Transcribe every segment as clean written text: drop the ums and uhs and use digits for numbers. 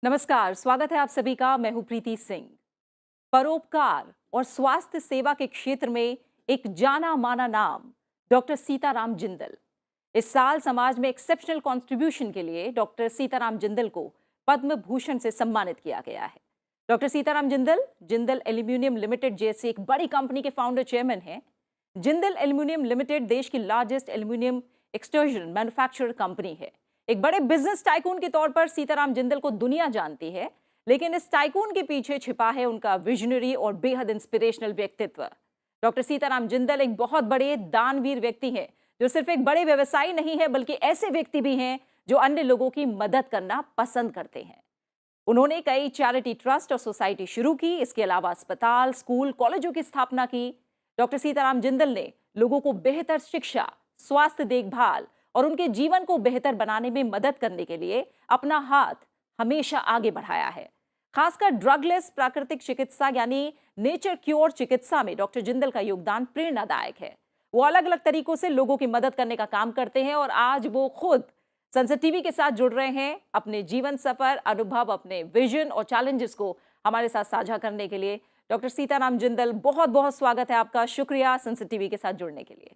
नमस्कार, स्वागत है आप सभी का। मैं हूं प्रीति सिंह। परोपकार और स्वास्थ्य सेवा के क्षेत्र में एक जाना माना नाम डॉक्टर सीताराम जिंदल। इस साल समाज में एक्सेप्शनल कंट्रीब्यूशन के लिए डॉक्टर सीताराम जिंदल को पद्म भूषण से सम्मानित किया गया है। Doctor Sitaram Jindal Jindal aluminium limited जैसी एक बड़ी कंपनी के फाउंडर चेयरमैन हैं। जिंदल एल्यूमिनियम लिमिटेड देश की largest aluminium extrusion manufacturer company है। एक बड़े बिजनेस टाइकून के तौर पर सीताराम जिंदल को दुनिया जानती है, लेकिन इस टाइकून के पीछे छिपा है उनका विजनरी और बेहद इंस्पिरेशनल व्यक्तित्व। डॉक्टर सीताराम जिंदल एक बहुत बड़े दानवीर व्यक्ति हैं, जो सिर्फ एक बड़े व्यवसायी नहीं है बल्कि ऐसे व्यक्ति भी हैं जो अन्य लोगों की मदद करना पसंद करते हैं। उन्होंने कई चैरिटी ट्रस्ट और सोसाइटी शुरू की। इसके अलावा अस्पताल, स्कूल, कॉलेजों की स्थापना की। डॉक्टर सीताराम जिंदल ने लोगों को बेहतर शिक्षा, स्वास्थ्य देखभाल और उनके जीवन को बेहतर बनाने में मदद करने के लिए अपना हाथ हमेशा आगे बढ़ाया है। खासकर ड्रगलेस प्राकृतिक चिकित्सा यानी नेचर क्योर चिकित्सा में डॉक्टर जिंदल का योगदान प्रेरणादायक है। वो अलग अलग तरीकों से लोगों की मदद करने का काम करते हैं और आज वो खुद संसद टीवी के साथ जुड़ रहे हैं अपने जीवन सफर, अनुभव, अपने विजन और चैलेंजेस को हमारे साथ साझा करने के लिए। डॉक्टर सीताराम जिंदल, बहुत बहुत स्वागत है आपका। शुक्रिया संसद टीवी के साथ जुड़ने के लिए।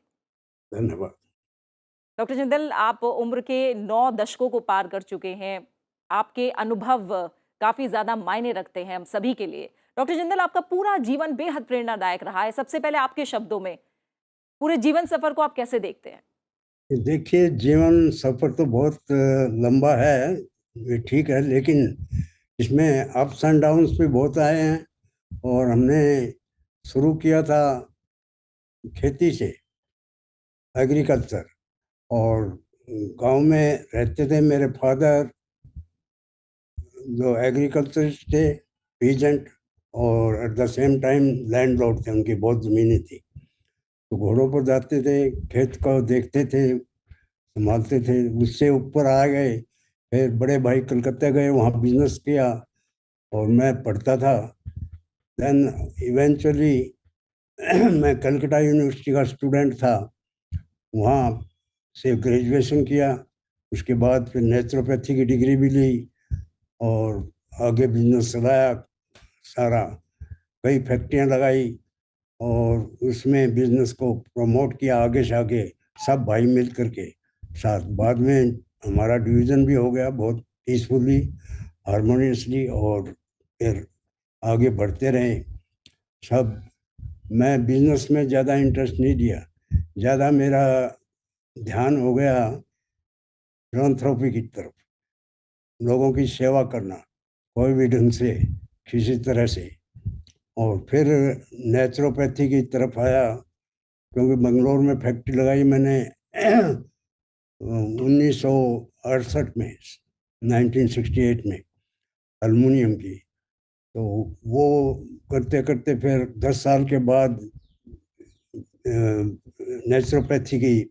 धन्यवाद। डॉक्टर जिंदल, आप उम्र के 9 दशकों को पार कर चुके हैं। आपके अनुभव काफी ज्यादा मायने रखते हैं हम सभी के लिए। डॉक्टर जिंदल, आपका पूरा जीवन बेहद प्रेरणादायक रहा है। सबसे पहले आपके शब्दों में पूरे जीवन सफर को आप कैसे देखते हैं? देखिए, जीवन सफ़र तो बहुत लंबा है, ये ठीक है, लेकिन इसमें अप्स एंड डाउन्स भी बहुत आए हैं। और हमने शुरू किया था खेती से, एग्रीकल्चर। और गांव में रहते थे मेरे फादर, जो एग्रीकल्चरिस्ट थे, पीजेंट, और at the same time landlord थे, उनकी बहुत ज़मीनें थी। तो घोड़ों पर जाते थे, खेत को देखते थे, संभालते थे। उससे ऊपर आ गए, फिर बड़े भाई कलकत्ता गए, वहाँ बिजनेस किया और मैं पढ़ता था। देन इवेंचुअली मैं कलकत्ता यूनिवर्सिटी का स्टूडेंट था, वहाँ से ग्रेजुएशन किया। उसके बाद फिर नेचुरोपैथी की डिग्री भी ली और आगे बिजनेस चलाया सारा। कई फैक्ट्रियाँ लगाई और उसमें बिजनेस को प्रमोट किया आगे से आगे, सब भाई मिल करके साथ। बाद में हमारा डिवीज़न भी हो गया बहुत पीसफुली, हारमोनियसली, और फिर आगे बढ़ते रहे सब। मैं बिजनेस में ज़्यादा इंटरेस्ट नहीं दिया, ज़्यादा मेरा ध्यान हो गया फिलैंथ्रोपी की तरफ, लोगों की सेवा करना कोई भी ढंग से, किसी तरह से। और फिर नेचुरोपैथी की तरफ आया, क्योंकि बंगलोर में फैक्ट्री लगाई मैंने 1968 में, 1968 में, अल्मुनियम की। तो वो करते करते फिर 10 साल के बाद नेचुरोपैथी की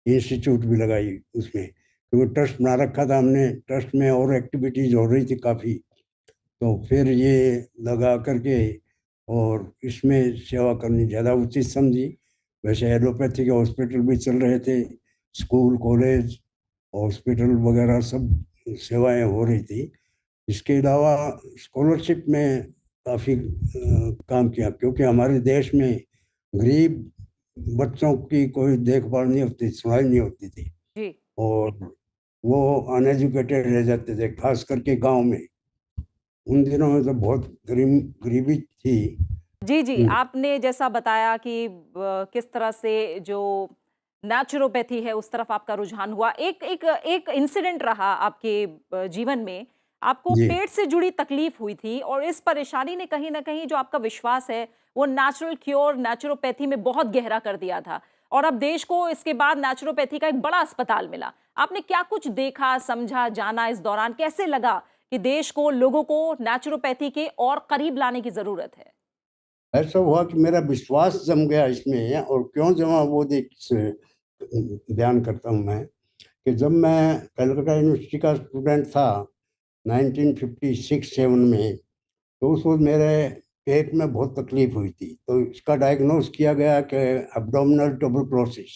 इंस्टीट्यूट भी लगाई उसमें, क्योंकि ट्रस्ट बना रखा था हमने। ट्रस्ट में और एक्टिविटीज़ हो रही थी काफ़ी, तो फिर ये लगा करके और इसमें सेवा करनी ज़्यादा उचित समझी। वैसे एलोपैथी के हॉस्पिटल भी चल रहे थे, स्कूल, कॉलेज, हॉस्पिटल वगैरह सब सेवाएं हो रही थी। इसके अलावा स्कॉलरशिप में काफ़ी काम किया, क्योंकि हमारे देश में गरीब बच्चों की कोई देखभाल नहीं होती, सुनाई नहीं होती थी, जी और वो अनएजुकेटेड रह जाते थे, खास करके गांव में। उन दिनों में तो बहुत गरीबी थी। जी जी, आपने जैसा बताया कि किस तरह से जो नेचुरोपैथी है उस तरफ आपका रुझान हुआ। एक एक एक इंसिडेंट रहा आपके जीवन में। आपको जी, पेट से जुड़ी तकलीफ हुई थी और इस परेशानी ने कहीं ना कहीं जो आपका विश्वास है वो नेचुरल क्योर, नेचुरोपैथी में बहुत गहरा कर दिया था। और अब देश को इसके बाद नेचुरोपैथी का एक बड़ा अस्पताल मिला। आपने क्या कुछ देखा, समझा, जाना इस दौरान? कैसे लगा कि देश को, लोगों को नेचुरोपैथी के और करीब लाने की जरूरत है? ऐसा हुआ कि मेरा विश्वास जम गया इसमें। और क्यों जमा, वो देख से बयान करता हूँ मैं, कि जब मैं कलकत्ता यूनिवर्सिटी का स्टूडेंट था 1956-7 में, तो उस वक्त मेरे पेट में बहुत तकलीफ हुई थी। तो इसका डायग्नोस किया गया कि एब्डोमिनल ट्यूबरकुलोसिस।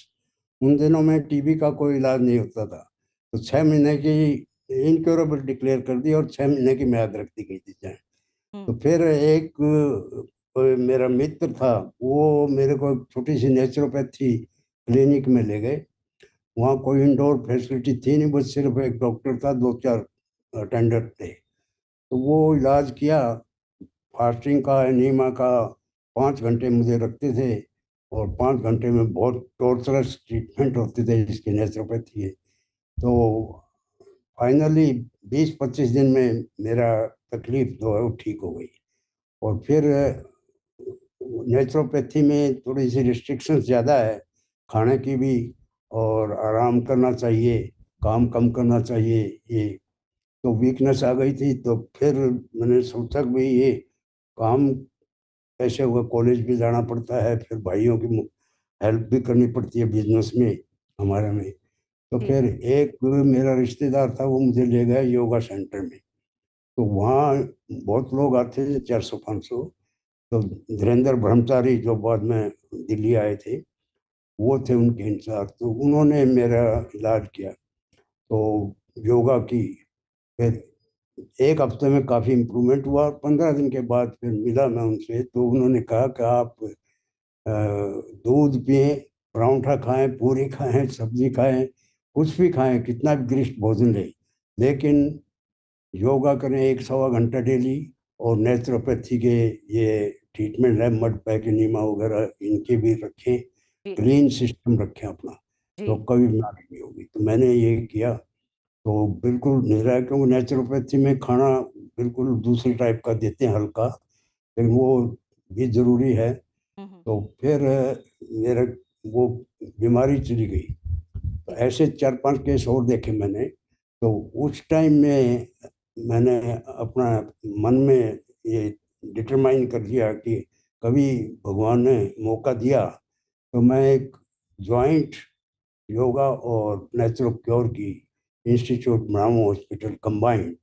उन दिनों में टीबी का कोई इलाज नहीं होता था, तो 6 महीने की इनक्योरेबल डिक्लेयर कर दिया और 6 महीने की म्याद रख दी गई थी चाहे। तो हम्म। फिर एक मेरा मित्र था, वो मेरे को एक छोटी सी नेचुरोपैथी क्लिनिक में ले गए। वहाँ कोई इंडोर फैसिलिटी थी नहीं, बस सिर्फ एक डॉक्टर था, 2-4 अटेंडर थे। तो वो इलाज किया, फास्टिंग का, एनीमा का 5 घंटे मुझे रखते थे, और 5 घंटे में बहुत टॉर्चरस ट्रीटमेंट होते थे इसके नेचुरोपैथी के। तो फाइनली 20-25 दिन में मेरा तकलीफ जो है वो ठीक हो गई। और फिर नेचुरोपैथी में थोड़ी सी रिस्ट्रिक्शंस ज़्यादा है खाने की भी, और आराम करना चाहिए, काम कम करना चाहिए। ये तो वीकनेस आ गई थी। तो फिर मैंने सोचा कि भाई ये काम कैसे हुआ, कॉलेज भी जाना पड़ता है, फिर भाइयों की हेल्प भी करनी पड़ती है बिजनेस में हमारे में। तो जी। फिर एक मेरा रिश्तेदार था, वो मुझे ले गया योगा सेंटर में। तो वहाँ बहुत लोग आते थे, 400-500। तो धीरेन्द्र ब्रह्मचारी जो बाद में दिल्ली आए थे, वो थे उनके इंचार्ज। तो उन्होंने मेरा इलाज किया, तो योगा की। फिर एक हफ्ते में काफ़ी इम्प्रूवमेंट हुआ, और 15 दिन के बाद फिर मिला मैं उनसे। तो उन्होंने कहा कि आप दूध पिएं, परांठा खाएं, पूरी खाएं, सब्जी खाएं, कुछ भी खाएं, कितना भी गरिष्ठ भोजन लें, लेकिन योगा करें 1-1.25 घंटा डेली। और नेचुरोपैथी के ये ट्रीटमेंट है, मड पैक, नीमा वगैरह, इनके भी रखें, जी। क्लीन सिस्टम रखें अपना, जी। तो कभी बीमारी नहीं होगी। तो मैंने ये किया, तो बिल्कुल निरा, क्योंकि नेचुरोपैथी में खाना बिल्कुल दूसरी टाइप का देते हैं, हल्का, लेकिन वो भी ज़रूरी है। हम्म। तो फिर मेरा वो बीमारी चली गई। तो जी। ऐसे 4-5 केस और देखे मैंने। तो उस टाइम में मैंने अपना मन में ये डिटरमाइन कर लिया कि कभी भगवान ने मौका दिया तो मैं एक जॉइंट योगा और नेचुरल क्योर की इंस्टीट्यूट बनाऊं, हॉस्पिटल कंबाइंड,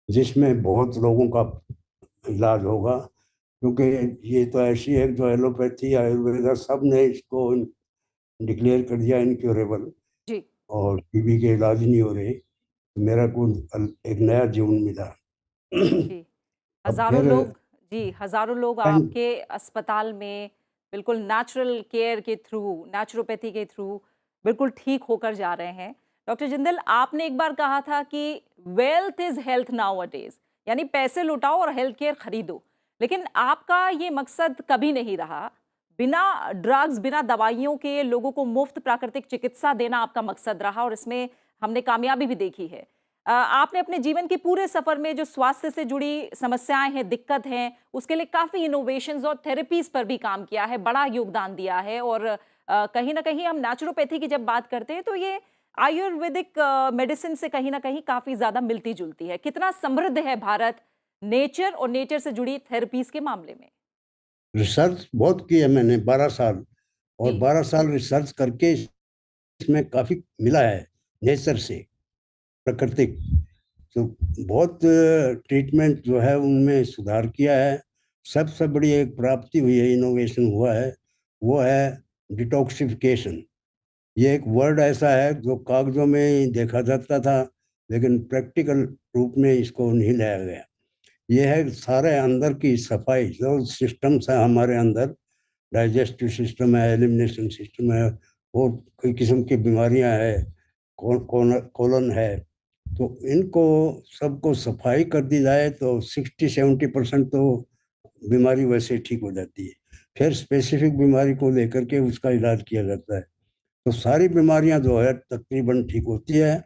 जिसमें बहुत लोगों का इलाज होगा। क्योंकि ये तो ऐसी है जो एलोपैथी, आयुर्वेदा, सब ने इसको डिक्लेयर कर दिया इनक्योरेबल, जी। और टीबी के इलाज नहीं हो रहे। तो मेरा को एक नया जीवन मिला। जी। अब हज़ारों फिर लोग जी, हज़ारों लोग आपके अस्पताल में बिल्कुल नेचुरल केयर के थ्रू, नेचुरोपैथी के थ्रू बिल्कुल ठीक होकर जा रहे हैं। डॉक्टर जिंदल, आपने एक बार कहा था कि वेल्थ इज़ हेल्थ नाउअडेज़, यानी पैसे लुटाओ और हेल्थ केयर खरीदो। लेकिन आपका ये मकसद कभी नहीं रहा। बिना ड्रग्स, बिना दवाइयों के लोगों को मुफ्त प्राकृतिक चिकित्सा देना आपका मकसद रहा, और इसमें हमने कामयाबी भी देखी है। आपने अपने जीवन के पूरे सफर में जो स्वास्थ्य से जुड़ी समस्याएं हैं, दिक्कत हैं, उसके लिए काफी इनोवेशंस और थेरेपीज पर भी काम किया है, बड़ा योगदान दिया है। और कहीं ना कहीं हम नेचुरोपैथी की जब बात करते हैं तो ये आयुर्वेदिक मेडिसिन से कहीं ना कहीं काफी ज्यादा मिलती जुलती है। कितना समृद्ध है भारत नेचर और नेचर से जुड़ी थेरेपीज के मामले में। रिसर्च बहुत की है मैंने, 12 साल, और जी। 12 साल रिसर्च करके इसमें काफ़ी मिला है नेचर से, प्राकृतिक। तो बहुत ट्रीटमेंट जो है उनमें सुधार किया है। सबसे बड़ी एक प्राप्ति हुई है, इनोवेशन हुआ है, वो है डिटॉक्सिफिकेशन। ये एक वर्ड ऐसा है जो कागजों में ही देखा जाता था, लेकिन प्रैक्टिकल रूप में इसको नहीं लाया गया। ये है सारे अंदर की सफाई, जो सिस्टम्स है हमारे अंदर, डाइजेस्टिव सिस्टम है, एलिमिनेशन सिस्टम है, और कई किस्म की बीमारियां हैं, कोलन है। तो इनको सबको सफाई कर दी जाए तो 60-70% तो बीमारी वैसे ठीक हो जाती है। फिर स्पेसिफिक बीमारी को लेकर के उसका इलाज किया जाता है। तो सारी बीमारियां जो है तकरीबन ठीक होती है।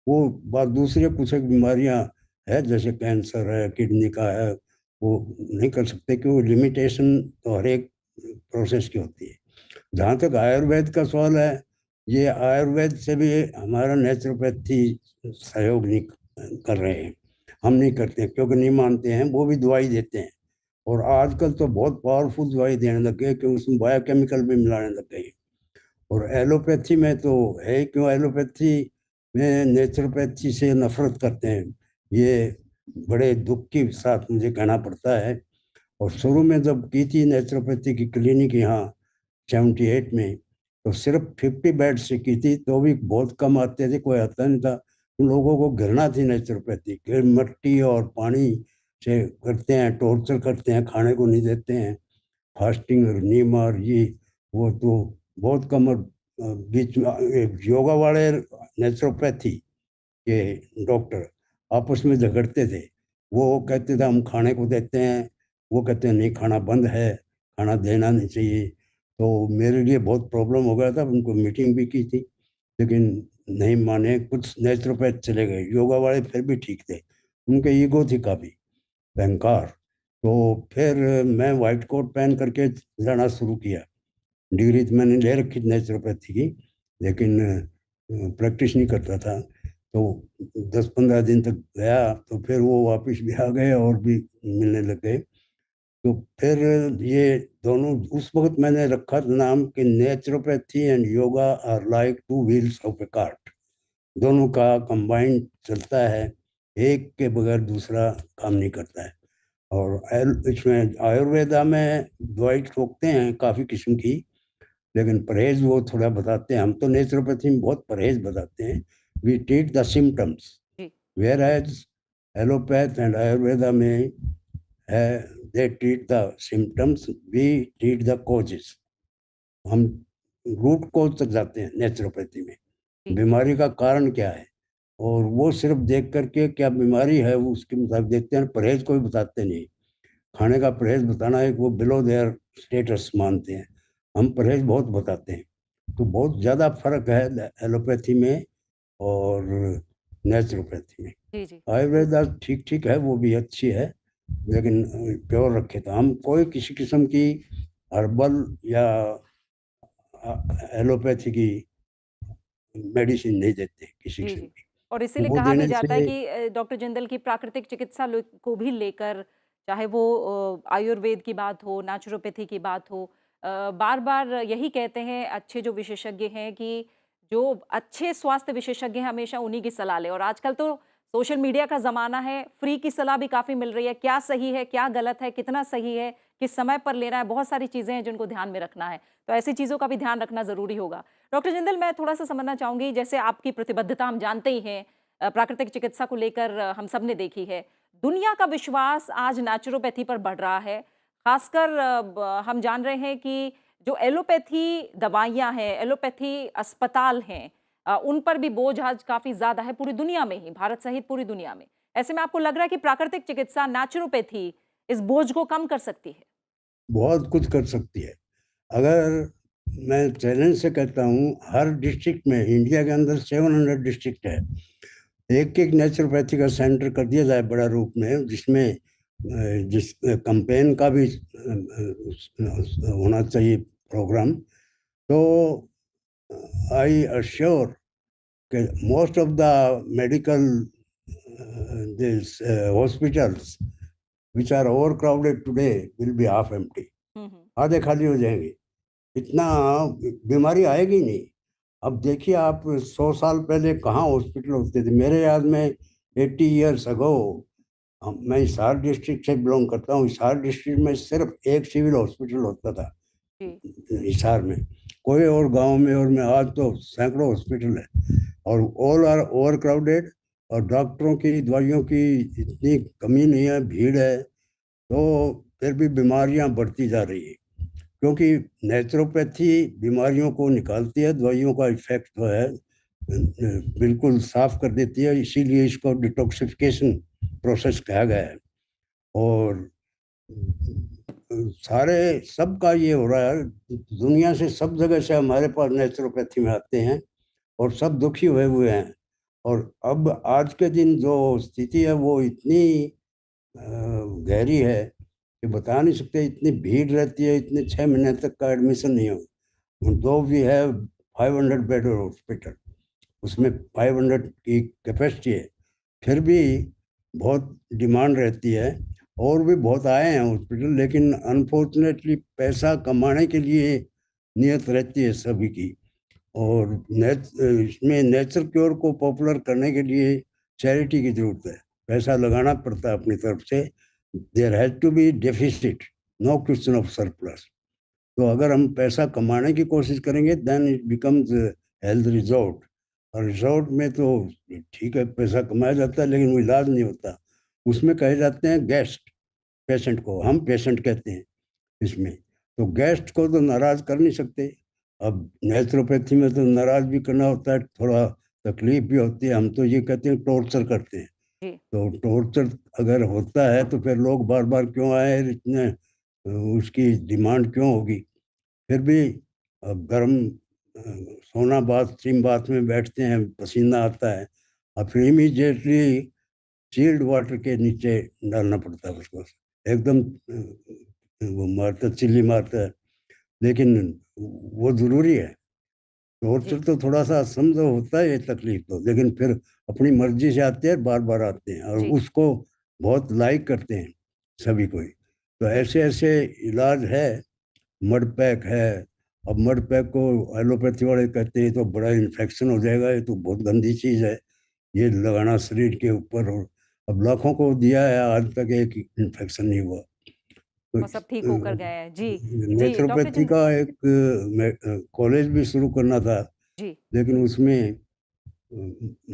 वो बात दूसरी, कुछ एक बीमारियां है जैसे कैंसर है, किडनी का है, वो नहीं कर सकते, कि वो लिमिटेशन तो हर एक प्रोसेस की होती है। जहाँ तक आयुर्वेद का सवाल है, ये आयुर्वेद से भी हमारा नेचुरोपैथी सहयोग नहीं कर रहे हैं। हम नहीं करते क्योंकि नहीं मानते हैं, वो भी दवाई देते हैं। और आजकल तो बहुत पावरफुल दवाई देने लग गए कि उसमें बायोकेमिकल भी मिलाने लग गए। और एलोपैथी में तो है क्यों, एलोपैथी में नेचुरोपैथी से नफरत करते हैं। ये बड़े दुख के साथ मुझे कहना पड़ता है। और शुरू में जब की थी नेचुरोपैथी की क्लिनिक यहाँ 78 में, तो सिर्फ 50 बेड से की थी, तो भी बहुत कम आते थे, कोई आता नहीं था। उन लोगों को घृणा थी नेचुरोपैथी के, मिट्टी और पानी से करते हैं, टॉर्चर करते हैं, खाने को नहीं देते हैं, फास्टिंग और नीम और ये वो तो बहुत कम। और बीच में योगा वाले नेचुरोपैथी के डॉक्टर आपस में झगड़ते थे। वो कहते थे हम खाने को देते हैं, वो कहते हैं नहीं खाना बंद है, खाना देना नहीं चाहिए। तो मेरे लिए बहुत प्रॉब्लम हो गया था, उनको मीटिंग भी की थी लेकिन नहीं माने। कुछ नेचुरोपैथ चले गए, योगा वाले फिर भी ठीक थे, उनके ईगो थी काफ़ी भयंकर। तो फिर मैं वाइट कोट पहन करके जाना शुरू किया। डिग्री तो मैंने ले रखी थी नेचुरोपैथी की, लेकिन प्रैक्टिस नहीं करता था। तो 10-15 दिन तक गया तो फिर वो वापस भी आ गए और भी मिलने लग गए। तो फिर ये दोनों उस वक्त मैंने रखा था नाम कि naturopathy and yoga are like two wheels of a cart. दोनों का कंबाइंड चलता है, एक के बगैर दूसरा काम नहीं करता है। और इसमें आयुर्वेदा में दवाई ठोकते हैं काफ़ी किस्म की, लेकिन परहेज वो थोड़ा बताते हैं। हम तो नेचुरोपैथी में बहुत परहेज बताते हैं। वी ट्रीट द सिम्टम्स, जी whereas allopath and Ayurveda में है they treat the symptoms, we treat the causes. हम रूट कॉज तक जाते हैं नेचुरोपैथी में, जी बीमारी का कारण क्या है, और वो सिर्फ देख करके क्या बीमारी है वो उसके मुताबिक देखते हैं। परहेज कोई बताते नहीं। खाने का परहेज बताना एक वो बिलो देयर स्टेटस मानते हैं, हम परहेज बहुत बताते हैं। तो बहुत ज़्यादा फर्क है एलोपैथी में और नेचुरोपैथी में। जी जी आयुर्वेदा ठीक ठीक है, वो भी अच्छी है, लेकिन प्योर रखे तो हम कोई किसी किस्म की हर्बल या एलोपैथी की मेडिसिन नहीं देते किसी जी, किस्म जी। की। और इसीलिए वो कहा भी देने जाता है से कि डॉक्टर जिंदल की प्राकृतिक चिकित्सा को भी लेकर, चाहे वो आयुर्वेद की बात हो, नेचुरोपैथी की बात हो, बार-बार यही कहते हैं अच्छे जो विशेषज्ञ हैं कि जो अच्छे स्वास्थ्य विशेषज्ञ हैं हमेशा उन्हीं की सलाह लें। और आजकल तो सोशल मीडिया का ज़माना है, फ्री की सलाह भी काफ़ी मिल रही है, क्या सही है, क्या गलत है, कितना सही है, किस समय पर लेना है, बहुत सारी चीज़ें हैं जिनको ध्यान में रखना है। तो ऐसी चीज़ों का भी ध्यान रखना ज़रूरी होगा। डॉक्टर जिंदल, मैं थोड़ा-सा समझना चाहूँगी, जैसे आपकी प्रतिबद्धता हम जानते ही हैं, प्राकृतिक चिकित्सा को लेकर हम सब ने देखी है। दुनिया का विश्वास आज नेचुरोपैथी पर बढ़ रहा है। ख़ासकर हम जान रहे हैं कि जो एलोपैथी दवाइयाँ हैं, एलोपैथी अस्पताल हैं, उन पर भी बोझ आज काफ़ी ज़्यादा है पूरी दुनिया में ही, भारत सहित पूरी दुनिया में। ऐसे में आपको लग रहा है कि प्राकृतिक चिकित्सा, नेचुरोपैथी इस बोझ को कम कर सकती है? बहुत कुछ कर सकती है। अगर मैं चैलेंज से कहता हूँ, हर डिस्ट्रिक्ट में, इंडिया के अंदर 700 डिस्ट्रिक्ट है, एक एक नेचुरोपैथी का सेंटर कर दिया जाए बड़ा रूप में, जिसमें जिस कैंपेन का भी होना चाहिए प्रोग्राम। तो आई अश्योर कि most of the medical this hospitals which are over crowded today will be half empty, हुँ, हुँ। आधे खाली हो जाएंगे। इतना बीमारी आएगी नहीं। अब देखिए आप, 100 साल पहले कहाँ हॉस्पिटल होते थे। मेरे याद में 80 years अगो, मैं हिसार डिस्ट्रिक्ट से बिलोंग करता हूँ। हिसार डिस्ट्रिक्ट में सिर्फ एक सिविल हॉस्पिटल होता था जी, हिसार में, कोई और गांव में और में। आज तो सैकड़ों हॉस्पिटल है और ऑल आर ओवर क्राउडेड, और डॉक्टरों की दवाइयों की इतनी कमी नहीं है, भीड़ है। तो फिर भी बीमारियां बढ़ती जा रही है, क्योंकि नेचुरोपैथी बीमारियों को निकालती है, दवाइयों का इफेक्ट जो है बिल्कुल साफ कर देती है। इसीलिए इसको डिटॉक्सिफिकेशन प्रोसेस कहा गया है। और सारे सबका ये हो रहा है, दुनिया से सब जगह से हमारे पास नेचुरोपैथी में आते हैं और सब दुखी हुए हुए हैं। और अब आज के दिन जो स्थिति है वो इतनी गहरी है कि बता नहीं सकते। इतनी भीड़ रहती है, इतने 6 महीने तक का एडमिशन नहीं हो। दो वी हैव 500 बेड हॉस्पिटल, उसमें 500 की कैपेसिटी है, फिर भी बहुत डिमांड रहती है। और भी बहुत आए हैं हॉस्पिटल, लेकिन अनफॉर्चुनेटली पैसा कमाने के लिए नियत रहती है सभी की। और इसमें नेचर क्योर को पॉपुलर करने के लिए चैरिटी की जरूरत है, पैसा लगाना पड़ता है अपनी तरफ से। There has to be deficit, no question of surplus. तो अगर हम पैसा कमाने की कोशिश करेंगे then it becomes health resort, और रिजॉर्ट में तो ठीक है, पैसा कमाया जाता है, लेकिन वो इलाज नहीं होता। उसमें कहे जाते हैं गेस्ट, पेशेंट को हम पेशेंट कहते हैं इसमें। तो गेस्ट को तो नाराज कर नहीं सकते। अब नेचुरोपैथी में तो नाराज भी करना होता है, थोड़ा तकलीफ भी होती है। हम तो ये कहते हैं टॉर्चर करते हैं। जी तो टॉर्चर अगर होता है तो फिर लोग बार बार क्यों आए, इतने उसकी डिमांड क्यों होगी। फिर भी गर्म सोना बाथ, स्टीम बाथ में बैठते हैं, पसीना आता है, और फिर इमीडिएटली चिल्ड वाटर के नीचे डालना पड़ता है उसको। एकदम वो मारता, चिल्ली मारता है, लेकिन वो जरूरी है। टॉर्चर जी तो थोड़ा सा समझो होता है ये तकलीफ तो, लेकिन फिर अपनी मर्जी से आते हैं, बार बार आते हैं, और जी उसको बहुत लाइक करते हैं सभी कोई। तो जी ऐसे ऐसे इलाज है। मड पैक है। अब मड पैक को एलोपैथी वाले कहते हैं तो बड़ा इन्फेक्शन हो जाएगा, ये तो बहुत गंदी चीज है, ये लगाना शरीर के ऊपर। और अब लाखों को दिया है, आज तक एक इन्फेक्शन नहीं हुआ। तो और सब ठीक होकर गए हैं। जी जी डॉक्टर नेचुरोपैथी जिंदल। का एक कॉलेज भी शुरू करना था, जी लेकिन उसमें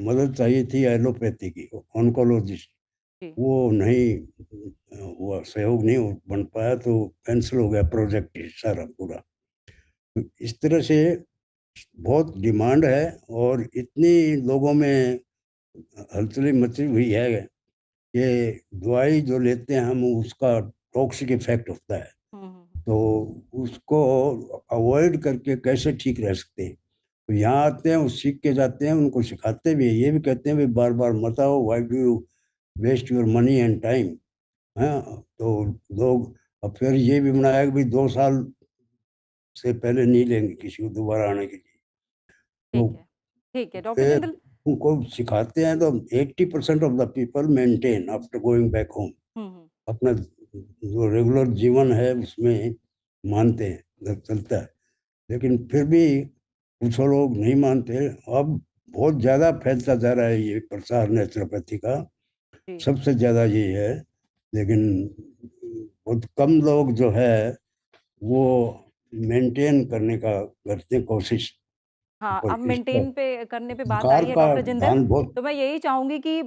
मदद चाहिए थी एलोपैथी की, ऑन्कोलॉजिस्ट। जी वो नहीं हुआ, सहयोग नहीं बन पाया, तो कैंसिल हो गया प्रोजेक्ट सारा पूरा। तो इस तरह से बहुत डिमांड है, और इतनी लोगों में हलचली मची हुई है कि दवाई जो लेते हैं हम, उसका टॉक्सिक इफेक्ट होता है। हम्म। तो उसको अवॉइड करके कैसे ठीक रह सकते हैं। तो यहाँ आते हैं, वो सीख के जाते हैं, उनको सिखाते भी हैं, ये भी कहते हैं भाई बार बार मत आओ, why do you waste your money and time. हाँ, तो लोग, अब फिर ये भी बनाया कि भाई 2 साल से पहले नहीं लेंगे किसी को दोबारा आने के लिए। तो ठीक है डॉक्टर फिर जिंदल। उनको सिखाते हैं, तो 80% of the people maintain after going back home. Hmm. अपना जो रेगुलर जीवन है उसमें मानते हैं, सब चलता है। लेकिन फिर भी कुछ लोग नहीं मानते। अब बहुत ज़्यादा फैलता जा रहा है ये प्रसार नेचुरोपैथी का, जी सबसे ज़्यादा ये है। लेकिन बहुत कम लोग जो है वो मेंटेन करने का करते हैं कोशिश। हाँ, और अब इस पर मेंटेन पे करने पे बात सरकार आई है का डॉक्टर जिंदल, ध्यान बहुत। तो मैं यही चाहूँगी कि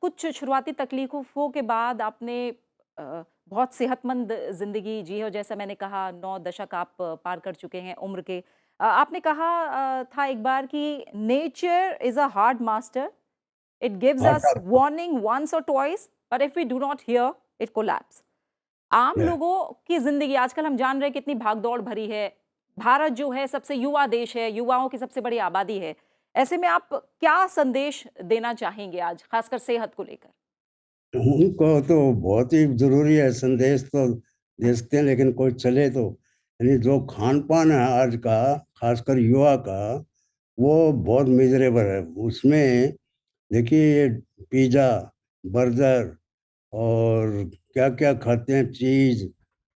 कुछ शुरुआती तकलीफ़ों के बाद आपने बहुत सेहतमंद ज़िंदगी जी है, और जैसा मैंने कहा 9 दशक आप पार कर चुके हैं उम्र के। आपने कहा था एक बार कि nature is a hard master, it gives हाँ, अस वार्निंग वन्स और twice, but if we do not hear, it collapse. आम लोगों की ज़िंदगी आजकल हम जान रहे हैं कितनी भागदौड़ भरी है। भारत जो है सबसे युवा देश है, युवाओं की सबसे बड़ी आबादी है। ऐसे में आप क्या संदेश देना चाहेंगे आज, खासकर सेहत को लेकर? उनको तो बहुत ही जरूरी है संदेश तो दे सकते हैं, लेकिन कोई चले तो। यानी जो खान पान है आज का, खासकर युवा का, वो बहुत मिजरेबल है। उसमें देखिए, ये पिज़्ज़ा, बर्गर, और क्या क्या खाते हैं चीज़,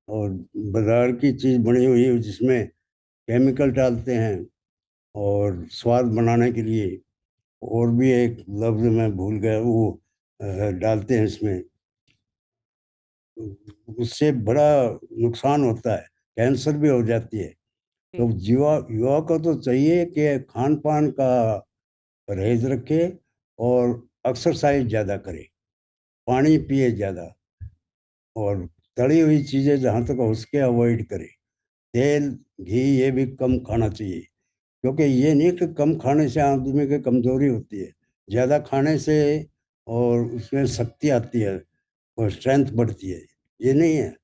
और बाजार की चीज़ बनी हुई है जिसमें केमिकल डालते हैं और स्वाद बनाने के लिए। और भी एक लफ्ज़ मैं भूल गया, वो डालते हैं इसमें। उससे बड़ा नुकसान होता है, कैंसर भी हो जाती है। तो जी, युवा युवा को तो चाहिए कि खान पान का परहेज रखे, और एक्सरसाइज ज़्यादा करे, पानी पिए ज़्यादा, और तली हुई चीज़ें जहाँ तक हो सके अवॉइड करे। तेल, घी ये भी कम खाना चाहिए, क्योंकि ये नहीं कि कम खाने से आदमी की कमज़ोरी होती है। ज़्यादा खाने से और उसमें शक्ति आती है और स्ट्रेंथ बढ़ती है, ये नहीं है।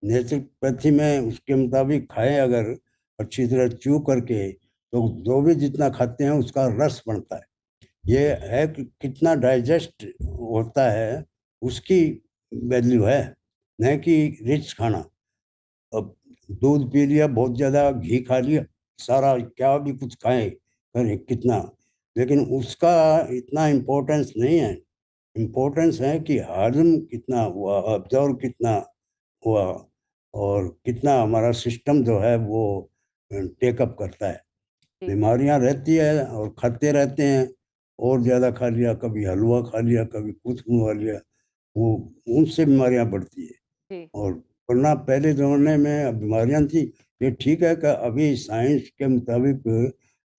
नेचुरोपैथी में उसके मुताबिक खाएं अगर, अच्छी तरह च्यू करके, तो जो भी जितना खाते हैं उसका रस बनता है। ये है कि कितना डाइजेस्ट होता है, उसकी वैल्यू है, न कि रिच खाना। अब दूध पी लिया, बहुत ज़्यादा घी खा लिया, सारा क्या भी कुछ खाएं करें कितना, लेकिन उसका इतना इम्पोर्टेंस नहीं है। इम्पोर्टेंस है कि हाजम कितना हुआ, ऑब्जर्व कितना हुआ, और कितना हमारा सिस्टम जो है वो टेकअप करता है। जी, बीमारियां रहती है और खाते रहते हैं, और ज़्यादा खा लिया, कभी हलवा खा लिया, कभी कुछ बनवा लिया, वो उनसे बीमारियां बढ़ती है। जी, और वरना पहले ज़माने में बीमारियां थी। ये ठीक है कि अभी साइंस के मुताबिक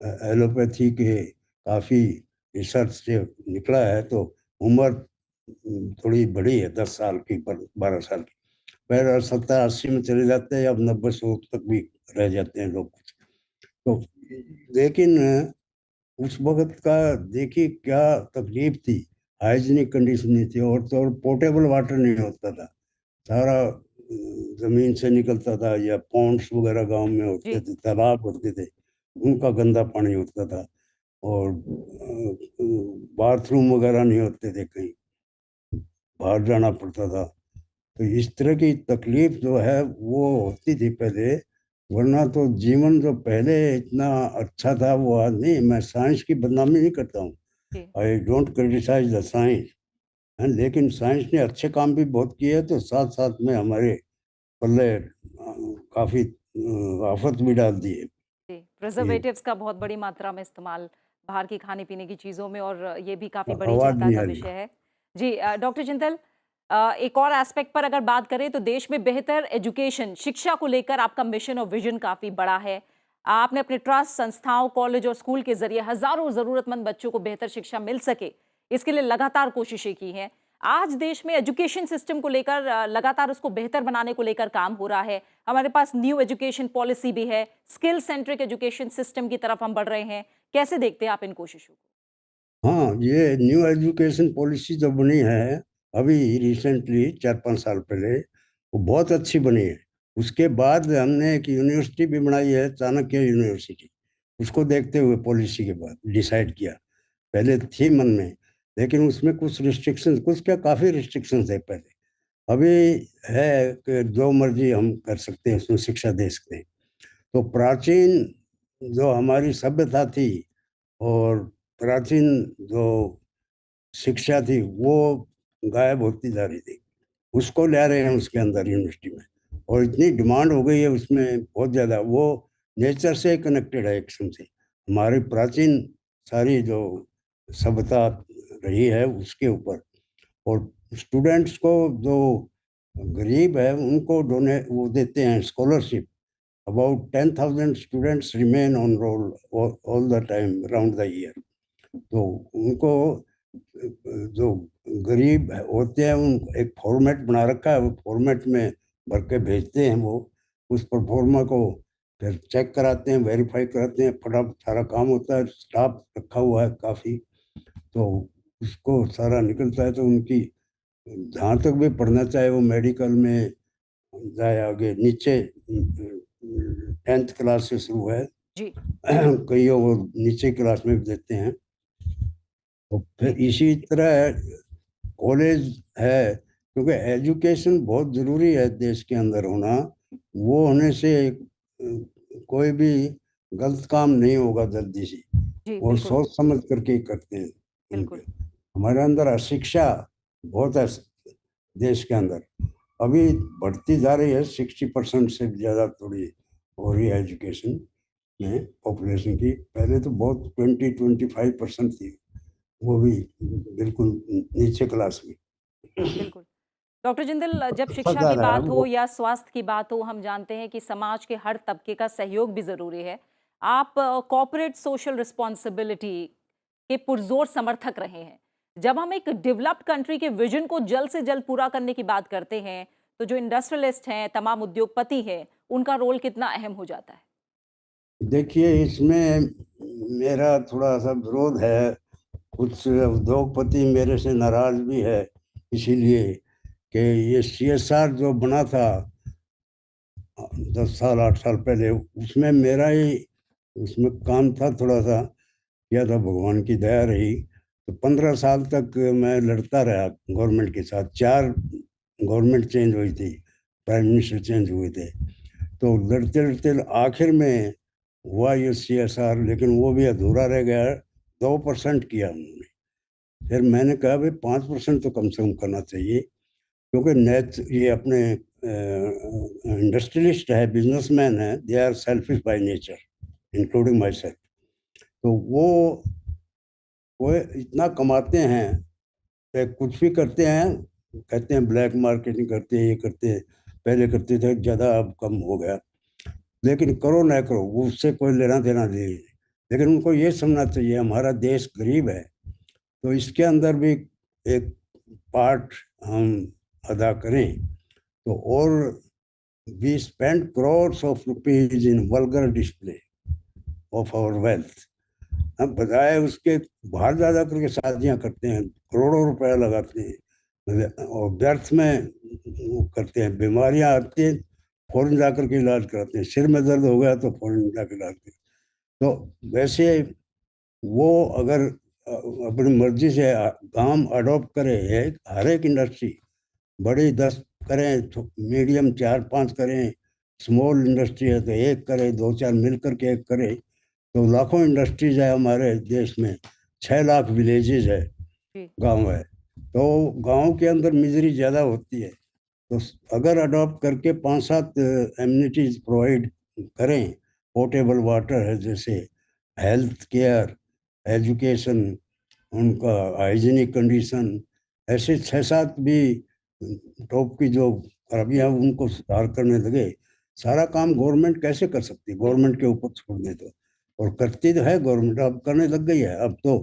एलोपैथी के काफ़ी रिसर्च से निकला है, तो उम्र थोड़ी बड़ी है, 10 साल की, 12 साल की। पहले 70-80 में चले जाते हैं, अब 90-100 तक भी रह जाते हैं लोग। तो लेकिन उस वक्त का देखिए क्या तकलीफ थी। हाइजीनिक कंडीशन नहीं थी, और तो और पोर्टेबल वाटर नहीं होता था। सारा जमीन से निकलता था, या पॉन्ड्स वगैरह गांव में होते जी। थे, तालाब होते थे, उनका गंदा पानी होता था। और बाथरूम वगैरह नहीं होते थे, कहीं बाहर जाना पड़ता था। तो इस तरह की तकलीफ जो है वो होती थी पहले। वरना तो जीवन जो पहले इतना अच्छा था वो आज नहीं। मैं साइंस की बदनामी नहीं करता हूँ, जी। I don't criticise the science, लेकिन साइंस ने अच्छे काम भी बहुत किए हैं, तो साथ साथ में हमारे पल्ले काफ़ी आफत भी डाल दी है। जी, ये प्रिजर्वेटिव्स का बहुत बड़ी मात्रा में इस्तेमाल बाहर की खाने-पीने की चीज़ों में, और ये भी काफ़ी बड़ी आवाज़ चिंता नहीं का आ रही। विषय है। जी, डॉक्टर जिंदल, एक और एस्पेक्ट पर अगर बात करें तो देश में बेहतर एजुकेशन, शिक्षा को लेकर आपका मिशन और विजन काफ़ी बड़ा है। आपने अपने ट्रस्ट, संस्थाओं, कॉलेज और स्कूल के ज़रिए हज़ारों ज़रूरतमंद बच्चों को बेहतर शिक्षा मिल सके, इसके लिए लगातार कोशिशें की हैं। आज देश में एजुकेशन सिस्टम को लेकर लगातार उसको बेहतर बनाने को लेकर काम हो रहा है। हमारे पास न्यू एजुकेशन पॉलिसी भी है, स्किल सेंट्रिक एजुकेशन सिस्टम की तरफ हम बढ़ रहे हैं। कैसे देखते हैं आप इन कोशिशों को? हाँ, ये न्यू एजुकेशन पॉलिसी जो बनी है अभी रिसेंटली 4-5 साल पहले, वो बहुत अच्छी बनी है। उसके बाद हमने एक यूनिवर्सिटी भी बनाई है, चाणक्य यूनिवर्सिटी। उसको देखते हुए पॉलिसी के बाद डिसाइड किया। पहले थी मन में, लेकिन उसमें कुछ रिस्ट्रिक्शंस, कुछ क्या काफ़ी रिस्ट्रिक्शंस है पहले। अभी है कि जो मर्जी हम कर सकते हैं, उसमें शिक्षा दे सकते हैं। तो प्राचीन जो हमारी सभ्यता थी, और प्राचीन जो शिक्षा थी, वो गायब होती जा रही थी। उसको ले रहे हैं उसके अंदर यूनिवर्सिटी में, और इतनी डिमांड हो गई है उसमें बहुत ज़्यादा। वो नेचर से कनेक्टेड है एक किस्म से। हमारी प्राचीन सारी जो सभ्यता रही है उसके ऊपर। और स्टूडेंट्स को जो गरीब है उनको डोने वो देते हैं scholarship. About 10,000 students remain on roll all the time around the year. तो उनको जो गरीब होते हैं उन एक फॉर्मेट बना रखा है, वो फॉर्मेट में भर के भेजते हैं। वो उस पर फॉर्मा को फिर चेक कराते हैं, वेरीफाई कराते हैं, फटाफट सारा काम होता है। स्टाफ रखा हुआ है काफ़ी, तो उसको सारा निकलता है। तो उनकी जहाँ तक भी पढ़ना चाहे, वो मेडिकल में जाए, आगे नीचे 10th क्लास से शुरू है। जी। कई वो नीचे क्लास में भी देते हैं। तो फिर जी। इसी तरह कॉलेज है, क्योंकि एजुकेशन बहुत ज़रूरी है देश के अंदर होना। वो होने से कोई भी गलत काम नहीं होगा जल्दी से, जी, और बिल्कुल। सोच समझ करके ही करते हैं उनके। बिल्कुल। हमारे अंदर अशिक्षा बहुत है देश के अंदर। अभी बढ़ती जा रही है, 60% से ज़्यादा थोड़ी हो रही है एजुकेशन में पॉपुलेशन की। पहले तो बहुत 20-25% थी, वो भी बिल्कुल नीचे क्लास में। बिल्कुल। डॉक्टर जिंदल, जब बढ़ता शिक्षा जा की रहा है बात हो वो। या स्वास्थ्य की बात हो, हम जानते हैं कि समाज के हर तबके का सहयोग भी ज़रूरी है। आप कॉर्पोरेट सोशल रिस्पॉन्सिबिलिटी के पुरज़ोर समर्थक रहे हैं। जब हम एक डेवलप्ड कंट्री के विज़न को जल्द से जल्द पूरा करने की बात करते हैं, तो जो इंडस्ट्रियलिस्ट हैं, तमाम उद्योगपति हैं, उनका रोल कितना अहम हो जाता है? देखिए, इसमें मेरा थोड़ा सा विरोध है। कुछ उद्योगपति मेरे से नाराज भी है, इसीलिए कि ये सीएसआर जो बना था 10 साल 8 साल पहले, उसमें मेरा ही उसमें काम था, थोड़ा सा किया था, भगवान की दया रही। तो 15 साल तक मैं लड़ता रहा गवर्नमेंट के साथ। 4 गवर्नमेंट चेंज हुई थी, प्राइम मिनिस्टर चेंज हुए थे। तो लड़ते लड़ते आखिर में हुआ ये सीएसआर, लेकिन वो भी अधूरा रह गया। 2% किया उन्होंने। फिर मैंने कहा भाई 5% तो कम से कम करना चाहिए, क्योंकि नेट ये अपने इंडस्ट्रियलिस्ट है, बिजनेसमैन है, they are selfish by nature including myself. तो वो इतना कमाते हैं कि कुछ भी करते हैं, कहते हैं ब्लैक मार्केटिंग करते हैं, ये करते हैं। पहले करते थे ज़्यादा, अब कम हो गया। लेकिन करो ना करो, वो उससे कोई लेना देना नहीं। लेकिन उनको ये समझना चाहिए हमारा देश गरीब है, तो इसके अंदर भी एक पार्ट हम अदा करें। तो और we spend crores of rupees in vulgar display of our wealth. हम बजाय उसके बाहर ज्यादा करके शादियां करते हैं, करोड़ों रुपया लगाते हैं और व्यर्थ में वो करते हैं। बीमारियां आती हैं, फौरन जाकर के इलाज कराते हैं। सिर में दर्द हो गया तो फौरन जाकर इलाज करते हैं। तो वैसे वो अगर अपनी मर्जी से काम अडॉप्ट करे, हर एक इंडस्ट्री बड़ी 10 करें, मीडियम 4-5 करें, स्मॉल इंडस्ट्री है तो एक करे, 2-4 मिल करके एक करे, तो लाखों इंडस्ट्रीज है हमारे देश में। 6 लाख विलेजेस है, गांव है, तो गांव के अंदर मिजरी ज़्यादा होती है। तो अगर अडॉप्ट करके 5-7 एमिनिटीज प्रोवाइड करें, पोर्टेबल वाटर है जैसे, हेल्थ केयर, एजुकेशन, उनका हाइजीनिक कंडीशन, ऐसे 6-7 भी टॉप की जो खराबियाँ उनको सुधार करने लगे, सारा काम गवर्नमेंट कैसे कर सकती है? गवर्नमेंट के ऊपर छोड़ दे तो। और करती तो है गवर्नमेंट, अब करने लग गई है। अब तो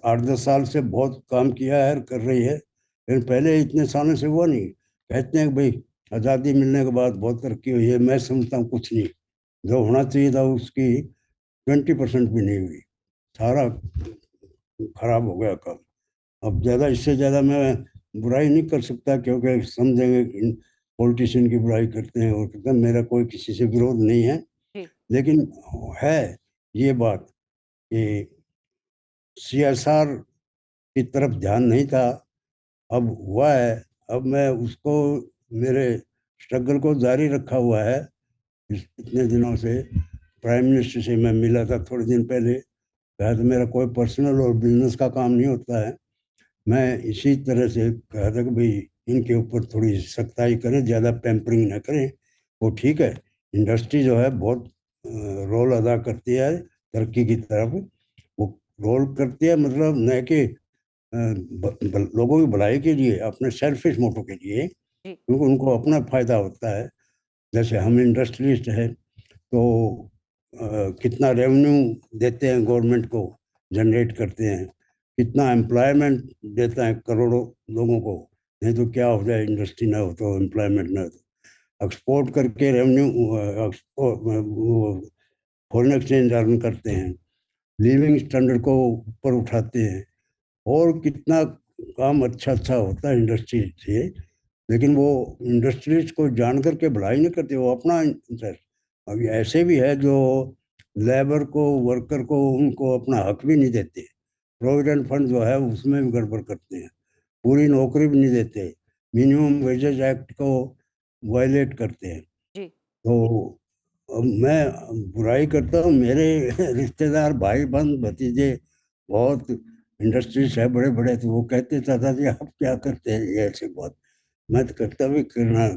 8-10 साल से बहुत काम किया है, कर रही है, लेकिन पहले इतने सालों से हुआ नहीं। कहते हैं कि भाई आज़ादी मिलने के बाद बहुत तरक्की हुई है, मैं समझता हूँ कुछ नहीं। जो होना चाहिए था उसकी 20% भी नहीं हुई, सारा खराब हो गया काम। अब ज़्यादा, इससे ज़्यादा मैं बुराई नहीं कर सकता, क्योंकि समझेंगे कि पॉलिटिशियन की बुराई करते हैं, और कहते हैं मेरा कोई किसी से विरोध नहीं है। लेकिन है ये बात कि CSR की तरफ ध्यान नहीं था, अब हुआ है। अब मैं उसको, मेरे स्ट्रगल को जारी रखा हुआ है इतने दिनों से। प्राइम मिनिस्टर से मैं मिला था थोड़े दिन पहले, कहा था मेरा कोई पर्सनल और बिजनेस का काम नहीं होता है। मैं इसी तरह से कहा था कि भाई इनके ऊपर थोड़ी सख्ताई करें, ज़्यादा पैम्परिंग ना करें। वो ठीक है, इंडस्ट्री जो है बहुत रोल अदा करती है तरक्की की तरफ। वो रोल करती है, मतलब न कि लोगों की भलाई के लिए, अपने सेल्फिश मोटो के लिए, क्योंकि उनको अपना फायदा होता है। जैसे हम इंडस्ट्रियलिस्ट हैं, तो कितना रेवेन्यू देते हैं गवर्नमेंट को, जनरेट करते हैं, कितना एम्प्लॉयमेंट देता है करोड़ों लोगों को। नहीं तो क्या हो जाए, इंडस्ट्री ना हो तो, एम्प्लॉयमेंट ना हो तो। एक्सपोर्ट करके रेवेन्यू, फॉरेन एक्सचेंज अर्न करते हैं, लिविंग स्टैंडर्ड को ऊपर उठाते हैं, और कितना काम अच्छा अच्छा होता है इंडस्ट्री से। लेकिन वो इंडस्ट्रीज को जान करके भलाई नहीं करते, वो अपना इंटरेस्ट। अभी ऐसे भी है जो लेबर को, वर्कर को, उनको अपना हक भी नहीं देते। प्रोविडेंट फंड जो है उसमें भी गड़बड़ करते हैं, पूरी नौकरी भी नहीं देते, मिनिमम वेजेज एक्ट को वायलेट करते हैं। तो अब मैं बुराई करता हूँ, मेरे रिश्तेदार, भाई बहन, भतीजे बहुत इंडस्ट्रीज है बड़े बड़े, तो वो कहते दादाजी आप क्या करते हैं ये ऐसी बात। मैं तो करता भी करना,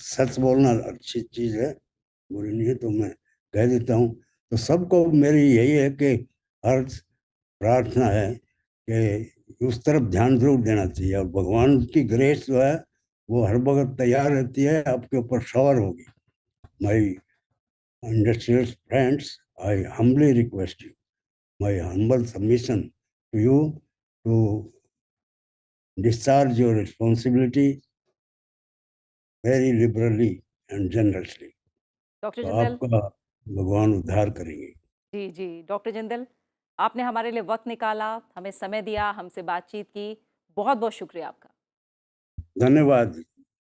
सच बोलना अच्छी चीज़ है, बुरी नहीं है, तो मैं कह देता हूँ। तो सबको मेरी यही है कि हर प्रार्थना है कि उस तरफ ध्यान जरूर देना चाहिए, और भगवान की ग्रेस जो है वो हर वक्त तैयार रहती है, आपके ऊपर शावर होगी। माई industrial friends, I humbly request you, my humble submission to you, to discharge your responsibility very liberally and generously. Doctor तो जिंदल, आपका भगवान उद्धार करेंगे। जी जी, डॉक्टर जिंदल, आपने हमारे लिए वक्त निकाला, हमें समय दिया, हमसे बातचीत की, बहुत बहुत शुक्रिया आपका। धन्यवाद,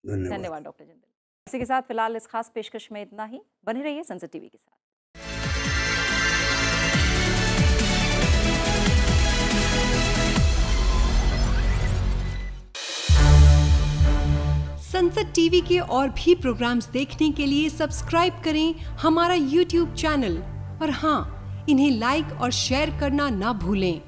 धन्यवाद। धन्यवाद डॉक्टर जिंदल। इसी के साथ फिलहाल इस खास पेशकश में इतना ही। बने रहिए सनसद टीवी के साथ। संसद टीवी के और भी प्रोग्राम्स देखने के लिए सब्सक्राइब करें हमारा YouTube चैनल और हाँ, इन्हें लाइक और शेयर करना ना भूलें।